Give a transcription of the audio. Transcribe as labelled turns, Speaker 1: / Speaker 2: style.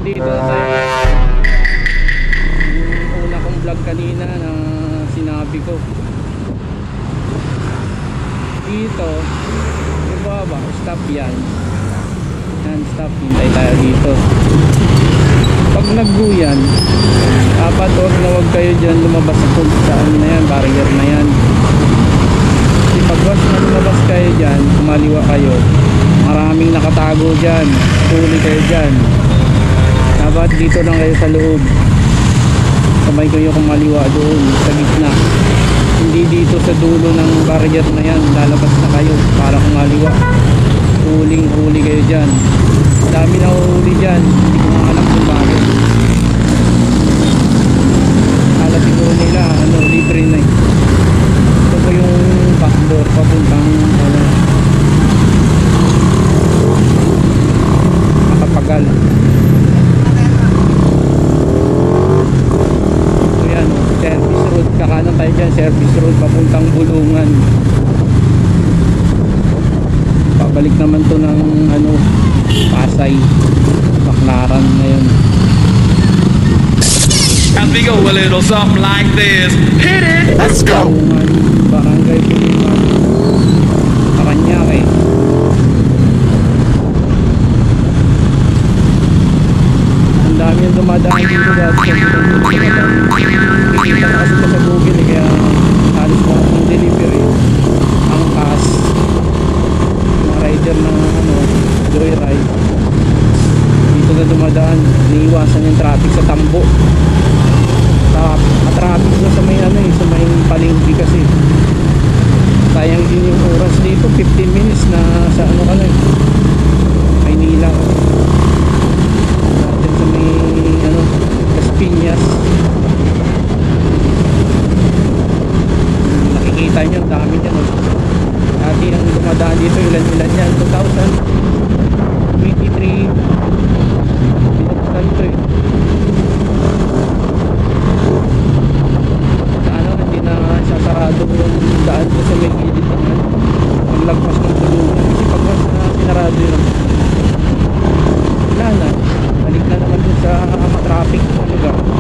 Speaker 1: Dito na tayo. Yung una kong vlog kanina na sinabi ko. Dito, yung baba, stop yan. Yan, stop. Hintay tayo dito. Pag nagbuyan, dapat huwag kayo dyan lumabas sa ano na yan, barrier na yan. Kasi pag lumabas kayo dyan, kumaliwa kayo, maraming nakatago dyan, huli kayo dyan. Dapat dito lang kayo sa loob, sabay kayo kumaliwa doon sa gitna, hindi dito sa dulo ng barrier na yan. Lalabas na kayo para kumaliwa, huli kayo dyan. Dami na huli dyan, hindi ko alam kung bakit. Alam siguro nila libre na eh. Ito po yung backdoor papuntang Makapagal. So yan, service road, kakanan tayo dyan, service road papuntang Bulungan. Pabalik naman to ng Pasay, Baclaran na yun.
Speaker 2: And we go a little something like this. Hit it! Let's go!
Speaker 1: Barangay Bulungan, Paranaque. Ang dami yung dumadaan dito dati. Kikita na kasi ito sa Google kaya halos mo ang delivery ang pass mga rider ng joyride dito na dumadaan. Iniiwasan yung traffic sa Tambo. Traffic na sa may sa may palengke kasi sayang din yung oras dito. 15 minutes na sa Maynila natin sa may Las Piñas. Nakikita nyo ang dami dyan dati ang dumadaan dito ilan yan 2023 binuksan ito hindi na sasarado yung daan ko sa may gilid naman paglagpas ng Bulungan kasi pagwas na sinarado yun wala na, balik na naman dun sa traffic na lugar.